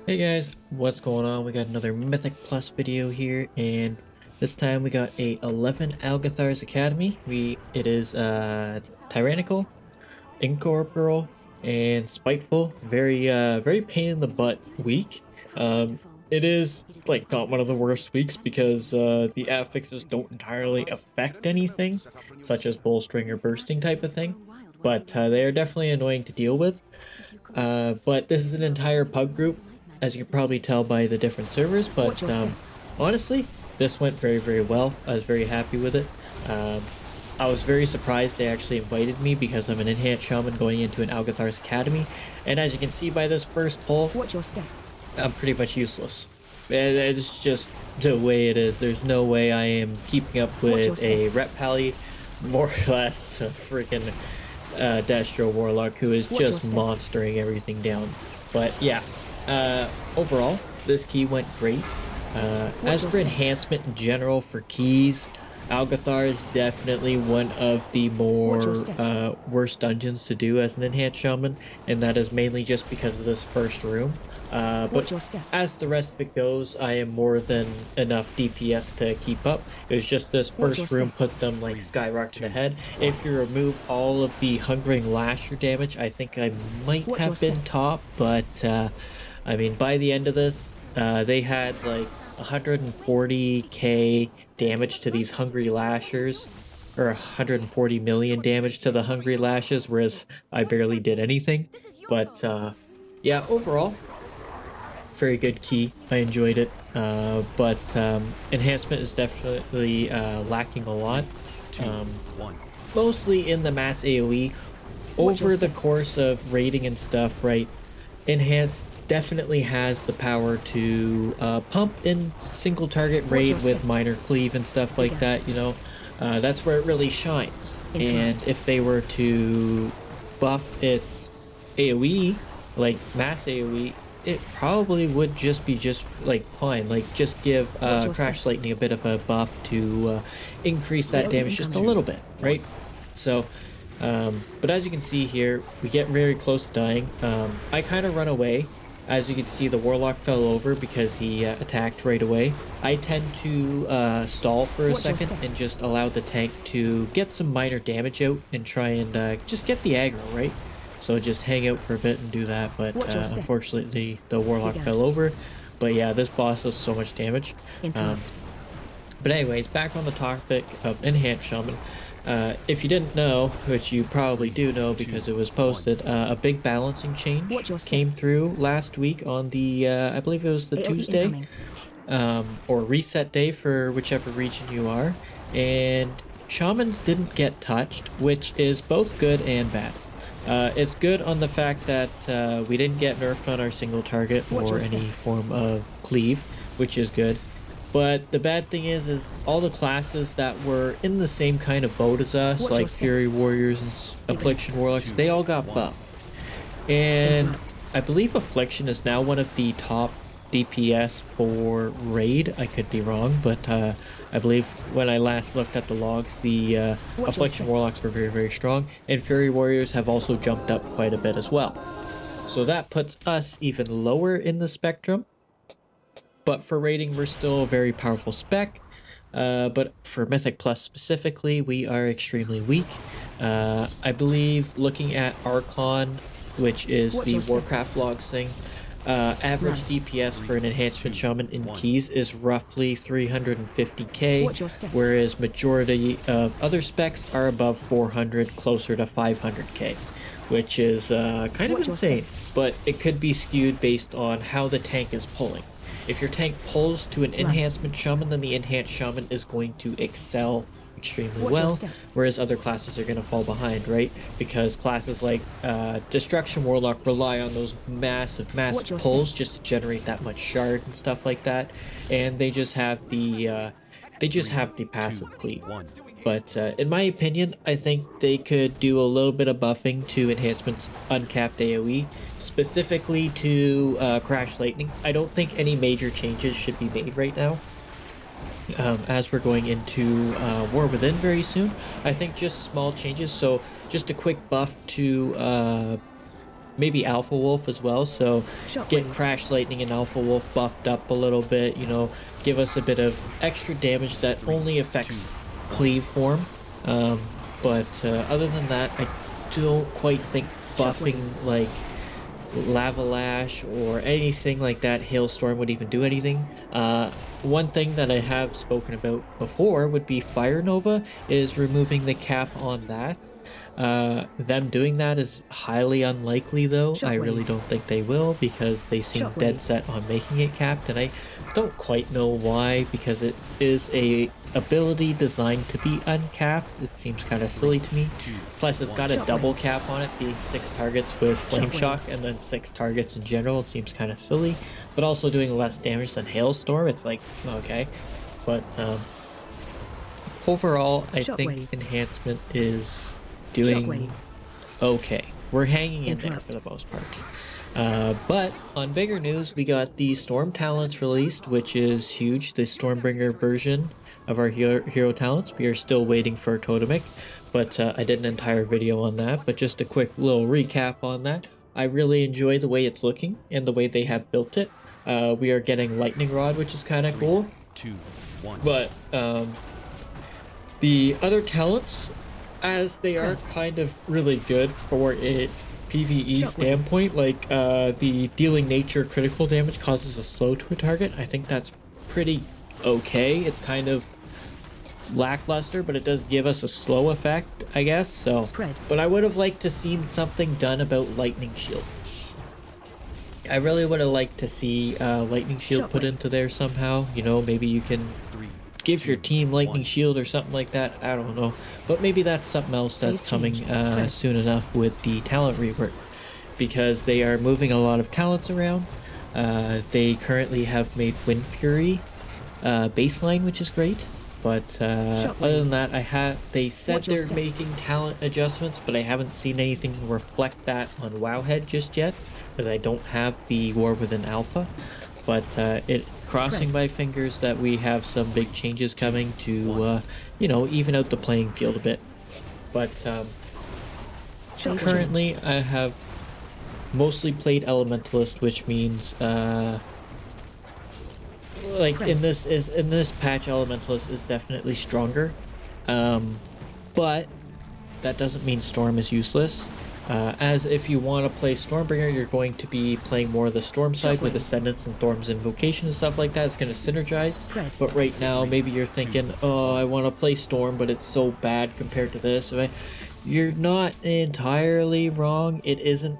Hey guys, what's going on? We got another Mythic Plus video here, and this time we got a 11 Algathar's Academy. It is tyrannical, incorporeal, and spiteful. Very pain in the butt week. It is like not one of the worst weeks because the affixes don't entirely affect anything, such as bolstering or bursting type of thing, but they are definitely annoying to deal with. But this is an entire pug group, as you can probably tell by the different servers. Watch But your step. honestly, this went very well. I was very happy with it. Um, I was very surprised they actually invited me because I'm an Enhanced Shaman going into an Algathar's Academy. And as you can see by this first poll, Watch your step. I'm pretty much useless. It's just the way it is. There's no way I am keeping up Watch your with a step. rep pally, more or less a freaking Destro Warlock who is Watch your just step. monstering everything down. But yeah, overall, this key went great. Watch As your for step. enhancement in general for keys, Algath'ar is definitely one of the Watch your more step. worst dungeons to do as an enhanced shaman, and that is mainly just because of this first room. But Watch your step. as the rest of it goes, I am more than enough DPS to keep up. It was just this Watch your first room step. put them like skyrocketing ahead. If you remove all of the Hungering Lasher damage, I think I might Watch your have step. been top, but I mean, by the end of this, they had like 140k damage to these Hungry Lashers, or 140 million damage to the Hungry Lashes, whereas I barely did anything. But yeah, overall, very good key. I enjoyed it. But enhancement is definitely lacking a lot. Um, Mostly in the mass AoE. Watch your Over the step. course of raiding and stuff, right? Enhance definitely has the power to pump in single target Watch your raid with step. minor cleave and stuff like Began. that, you know. That's where it really shines. And Inclined. if they were to buff its AoE, like mass AoE, it probably would just be just like fine. Like just give Watch your step. Crash Lightning a bit of a buff to increase that AoE damage just a incoming. little bit, right? So but as you can see here, we get very close to dying. I kind of run away. As you can see, the Warlock fell over because he attacked right away. I tend to stall for a Watch your second step. and just allow the tank to get some minor damage out and try and just get the aggro, right? So just hang out for a bit and do that, but Watch your step. unfortunately the Warlock Began. fell over. But yeah, this boss does so much damage. Um, Inclined. but anyways, back on the topic of Enhanced Shaman. If you didn't know, which you probably do know because it was posted, a big balancing change Watch your step. came through last week on the, I believe it was the AoE Tuesday, incoming. or reset day for whichever region you are, and shamans didn't get touched, which is both good and bad. It's good on the fact that we didn't get nerfed on our single target Watch or your step. any form of cleave, which is good. But the bad thing is all the classes that were in the same kind of boat as us, Watch your like step. Fury Warriors and Began. Affliction Warlocks, they all got buffed. And Inclined. I believe Affliction is now one of the top DPS for Raid. I could be wrong, but I believe when I last looked at the logs, the Watch your Affliction step. Warlocks were very strong, and Fury Warriors have also jumped up quite a bit as well. So that puts us even lower in the spectrum. But for rating, we're still a very powerful spec. But for Mythic Plus specifically, we are extremely weak. I believe looking at Archon, which is Watch the your step. Warcraft logs thing, average Run. DPS for an Enhancement Shaman in keys is roughly 350k, Watch your step. whereas majority of other specs are above 400, closer to 500k, which is kind of Watch your insane, step. but it could be skewed based on how the tank is pulling. If your tank pulls to an Run. Enhancement Shaman, then the Enhanced Shaman is going to excel extremely Watch your well, step. whereas other classes are going to fall behind, right? Because classes like Destruction Warlock rely on those massive Watch your pulls step. just to generate that much shard and stuff like that, and they just have the passive cleave. But in my opinion, I think they could do a little bit of buffing to Enhancement's uncapped AoE, specifically to Crash Lightning. I don't think any major changes should be made right now, as we're going into War Within very soon. I think just small changes. So just a quick buff to maybe Alpha Wolf as well. So get Shockwave. Crash Lightning and Alpha Wolf buffed up a little bit, you know, give us a bit of extra damage that only affects cleave form. But other than that, I don't quite think Shockwave. buffing like Lava Lash or anything like that, Hailstorm would even do anything. One thing that I have spoken about before would be Fire Nova, is removing the cap on that. Them doing that is highly unlikely, though. I really Shockwave. don't think they will, because they seem dead Shockwave. set on making it capped, and I don't quite know why, because it is a ability designed to be uncapped. It seems kind of silly to me. Plus, it's got a double cap on it, being 6 targets with Flame Shock and then 6 targets in general. It seems kind of silly, but also doing less damage than Hailstorm. It's like, okay. But overall, I think Shockwave. Enhancement is doing Shockwave. okay. We're hanging in there Interrupt. for the most part. But on bigger news, we got the Storm Talents released, which is huge. The Stormbringer version of our hero talents. We are still waiting for totemic, but I did an entire video on that. But just a quick little recap on that. I really enjoy the way it's looking and the way they have built it. We are getting Lightning Rod, which is kind of cool. 2, 1. But the other talents, as they are kind of really good for a PvE standpoint, like the dealing nature critical damage causes a slow to a target. I think that's pretty okay. It's kind of lackluster, but it does give us a slow effect, I guess. So, but I would have liked to seen something done about Lightning Shield. I really would have liked to see Lightning Shield put into there somehow. You know, maybe you can give your team Lightning Shield or something like that. I don't know. But maybe that's something else that's coming soon enough with the talent rework, because they are moving a lot of talents around. They currently have made Wind Fury baseline, which is great. But other than that, they said they're making talent adjustments, but I haven't seen anything reflect that on Wowhead just yet, because I don't have the War Within Alpha. But crossing my fingers that we have some big changes coming to, you know, even out the playing field a bit. But currently, I have mostly played Elementalist, which means like in this patch, Elementalist is definitely stronger. But that doesn't mean Storm is useless. As if you want to play Stormbringer, you're going to be playing more of the Storm side with Ascendance and Thorn's Invocation and stuff like that. It's going to synergize. But right now, maybe you're thinking, oh, I want to play Storm, but it's so bad compared to this. You're not entirely wrong. It isn't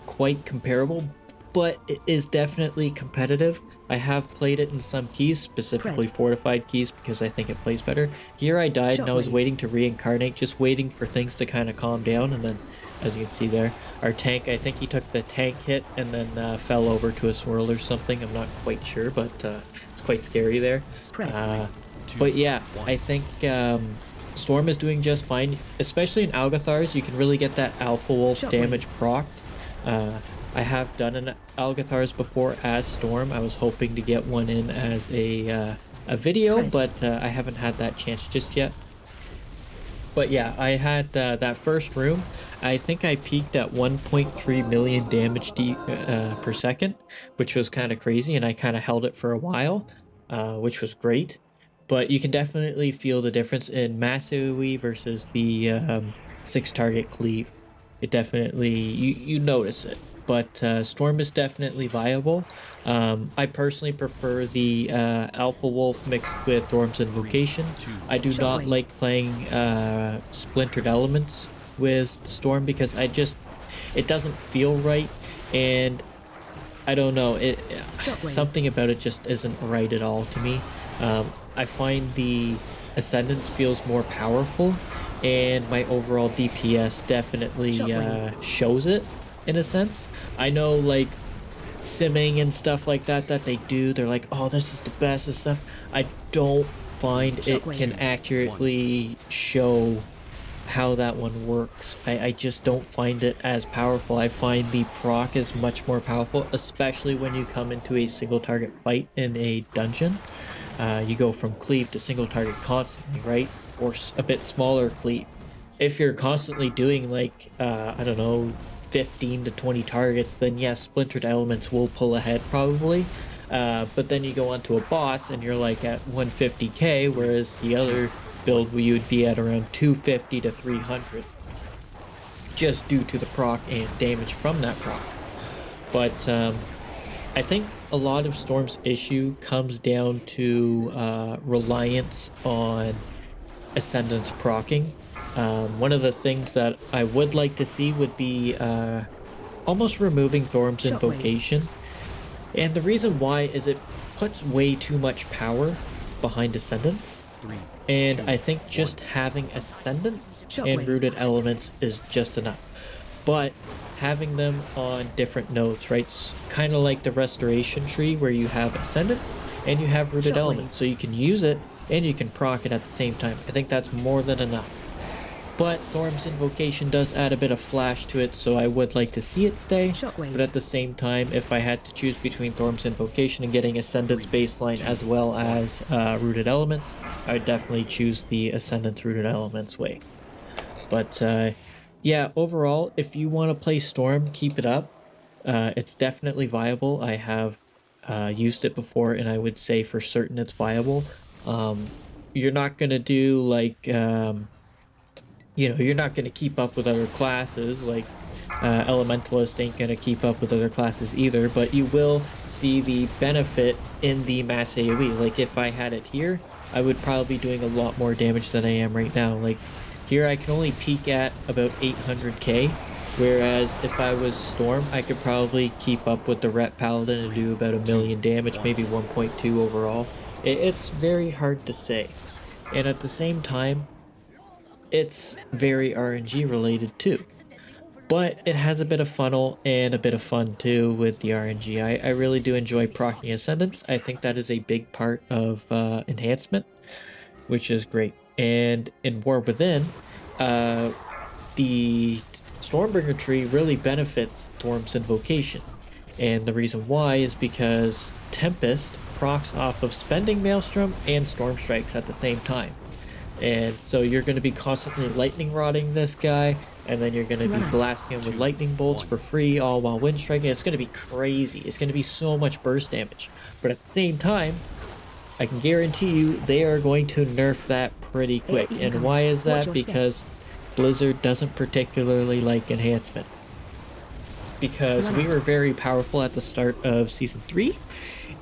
quite comparable, but it is definitely competitive. I have played it in some keys, specifically fortified keys, because I think it plays better. Here I died and I was waiting to reincarnate, just waiting for things to kind of calm down, and then, as you can see there, our tank, I think he took the tank hit and then fell over to a swirl or something. I'm not quite sure, but it's quite scary there. But yeah, I think Storm is doing just fine, especially in Algathars. You can really get that Alpha Wolf damage procced. I have done an Algathars before as Storm. I was hoping to get one in as a video, but I haven't had that chance just yet. But yeah, I had that first room. I think I peaked at 1.3 million damage per second, which was kind of crazy, and I kind of held it for a while, which was great. But you can definitely feel the difference in mass AoE versus the 6 target cleave. It definitely, you notice it. But Storm is definitely viable. I personally prefer the Alpha Wolf mixed with Thorm's Invocation. I do not like playing Splintered Elements with Storm, because it doesn't feel right, and I don't know, something about it just isn't right at all to me. I find the Ascendance feels more powerful, and my overall DPS definitely shows it, in a sense. I know, like, simming and stuff like that they do, they're like, oh, this is the best and stuff. I don't find it can accurately show how that one works. I just don't find it as powerful. I find the proc is much more powerful, especially when you come into a single target fight in a dungeon. You go from cleave to single target constantly, right? Or a bit smaller cleave. If you're constantly doing, like, I don't know, 15 to 20 targets, then yes, Splintered Elements will pull ahead probably. But then you go onto a boss and you're like at 150k, whereas the other build we would be at around 250 to 300, just due to the proc and damage from that proc. But I think a lot of Storm's issue comes down to reliance on Ascendance proccing. One of the things that I would like to see would be almost removing Thorm's Invocation. And the reason why is it puts way too much power behind Ascendance. And I think just having Ascendance and Rooted Elements is just enough. But having them on different nodes, right? Kind of like the Restoration tree where you have Ascendance and you have Rooted Elements. So you can use it and you can proc it at the same time. I think that's more than enough. But Thorm's Invocation does add a bit of flash to it, so I would like to see it stay. But at the same time, if I had to choose between Thorm's Invocation and getting Ascendance baseline as well as Rooted Elements, I would definitely choose the Ascendance Rooted Elements way. But yeah, overall, if you want to play Storm, keep it up. It's definitely viable. I have used it before, and I would say for certain it's viable. You're not going to do like... you're not going to keep up with other classes, like Elementalist ain't going to keep up with other classes either, but you will see the benefit in the mass AoE. Like, if I had it here, I would probably be doing a lot more damage than I am right now. Like, here I can only peak at about 800k, whereas if I was Storm, I could probably keep up with the Ret Paladin and do about 1 million damage, maybe 1.2 overall. It's very hard to say. And at the same time, it's very RNG related too, but it has a bit of funnel and a bit of fun too with the RNG. I really do enjoy proccing Ascendance. I think that is a big part of Enhancement, which is great. And in War Within, the Stormbringer tree really benefits Thorm's Invocation. And the reason why is because Tempest procs off of Spending Maelstrom and Storm Strikes at the same time. And so you're going to be constantly lightning rodding this guy, and then you're going to be blasting him with lightning bolts for free, all while wind striking. It's going to be crazy. It's going to be so much burst damage. But at the same time, I can guarantee you they are going to nerf that pretty quick. And why is that? Because Blizzard doesn't particularly like Enhancement. Because we were very powerful at the start of Season 3,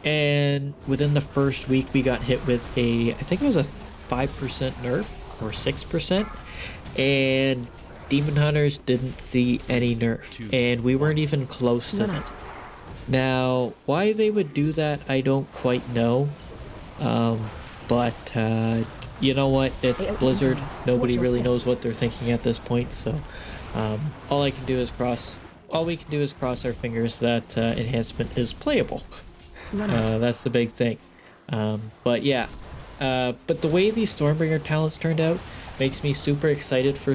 and within the first week we got hit with I think it was a 5% nerf or 6%, and Demon Hunters didn't see any nerf, and we weren't even close to that. Now, why they would do that, I don't quite know, but you know what, it's Blizzard. Nobody really knows what they're thinking at this point, so all we can do is cross our fingers that Enhancement is playable. That's the big thing. But yeah. But the way these Stormbringer talents turned out makes me super excited for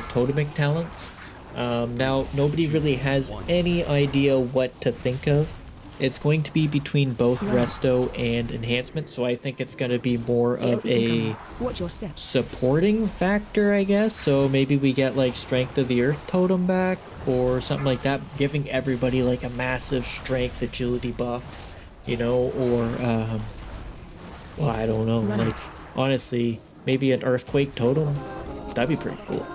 totemic talents. Now, nobody really has any idea what to think of. It's going to be between both Resto and Enhancement, so I think it's going to be more of a supporting factor, I guess. So maybe we get like Strength of the Earth totem back or something like that, giving everybody like a massive strength agility buff, or well, I don't know, like, honestly, maybe an Earthquake totem? That'd be pretty cool.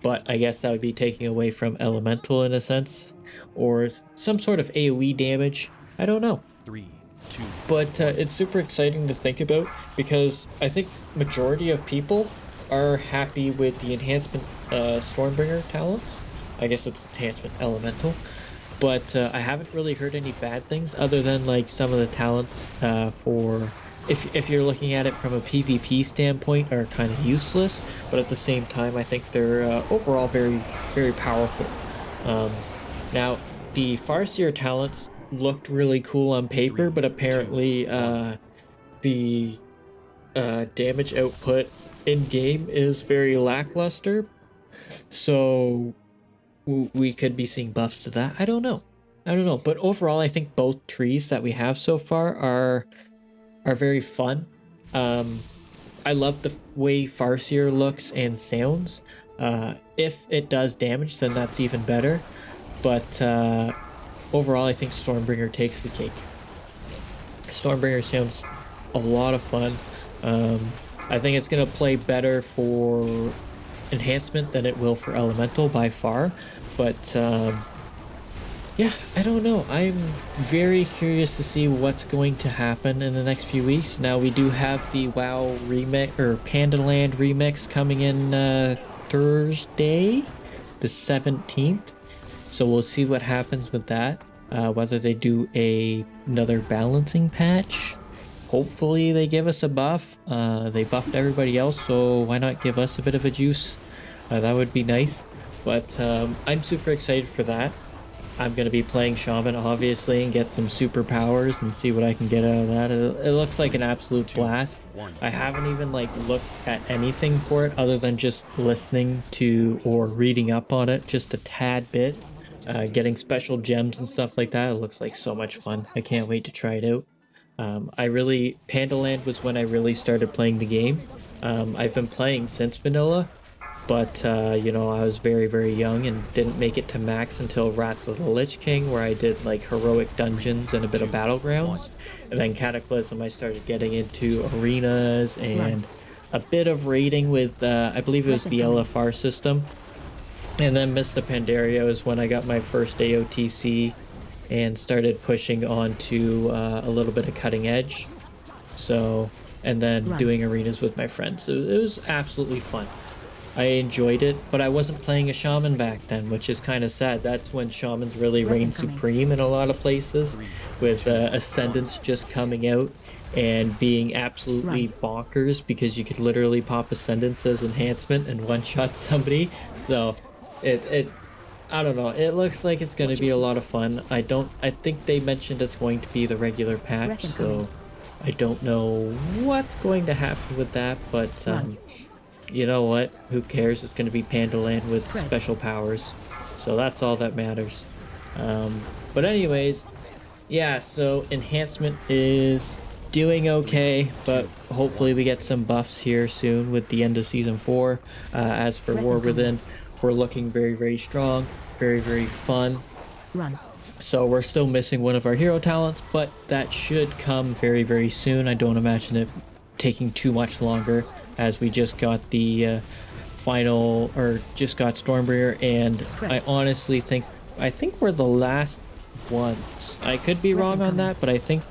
But I guess that would be taking away from Elemental in a sense, or some sort of AoE damage. I don't know. 3, 2. But it's super exciting to think about, because I think majority of people are happy with the Enhancement Stormbringer talents. I guess it's Enhancement Elemental. But I haven't really heard any bad things, other than like some of the talents for... If you're looking at it from a PvP standpoint, are kind of useless, but at the same time, I think they're overall very, very powerful. Now, the Farseer talents looked really cool on paper, but apparently the damage output in-game is very lackluster, so we could be seeing buffs to that. I don't know. But overall, I think both trees that we have so far are very fun. I love the way Farseer looks and sounds. If it does damage, then that's even better. But overall, I think Stormbringer takes the cake. Stormbringer sounds a lot of fun. I think it's going to play better for Enhancement than it will for Elemental by far. But yeah, I don't know. I'm very curious to see what's going to happen in the next few weeks. Now, we do have the WoW remix or Pandaland remix coming in Thursday, the 17th. So we'll see what happens with that. Whether they do another balancing patch. Hopefully they give us a buff. They buffed everybody else, so why not give us a bit of a juice? That would be nice. But I'm super excited for that. I'm going to be playing Shaman, obviously, and get some superpowers and see what I can get out of that. It looks like an absolute blast. I haven't even, like, looked at anything for it other than just listening to or reading up on it just a tad bit. Getting special gems and stuff like that. It looks like so much fun. I can't wait to try it out. Pandaland was when I really started playing the game. I've been playing since vanilla, but you know, I was very, very young and didn't make it to max until Wrath of the Lich King, where I did like heroic dungeons and a bit of battlegrounds. And then Cataclysm, I started getting into arenas and a bit of raiding with, I believe it was the LFR system. And then Mist of Pandaria is when I got my first AOTC and started pushing on to a little bit of cutting edge. So, and then doing arenas with my friends. So it was absolutely fun. I enjoyed it, but I wasn't playing a shaman back then, which is kind of sad. That's when shamans really reigned supreme in a lot of places, with ascendants just coming out and being absolutely bonkers because you could literally pop ascendants as enhancement and one-shot somebody. So I don't know. It looks like it's going to be a lot of fun. I think they mentioned it's going to be the regular patch, so I don't know what's going to happen with that, but you know what? Who cares? It's going to be Pandaland with special powers. So that's all that matters. But anyways, yeah, so Enhancement is doing okay, but hopefully we get some buffs here soon with the end of Season 4. As for War Within, we're looking very, very strong, very, very fun. So we're still missing one of our hero talents, but that should come very, very soon. I don't imagine it taking too much longer, as we just got the just got Stormbringer, and I honestly think we're the last ones. I could be wrong on that, but I think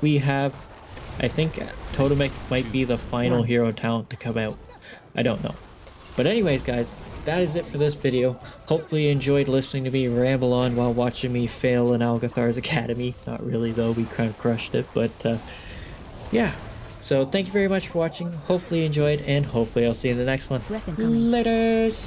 Totemic might be the final hero talent to come out. I don't know. But anyways, guys, that is it for this video. Hopefully you enjoyed listening to me ramble on while watching me fail in Algathar's Academy. Not really, though. We kind of crushed it, but yeah. So thank you very much for watching. Hopefully you enjoyed, and hopefully I'll see you in the next one. Laters!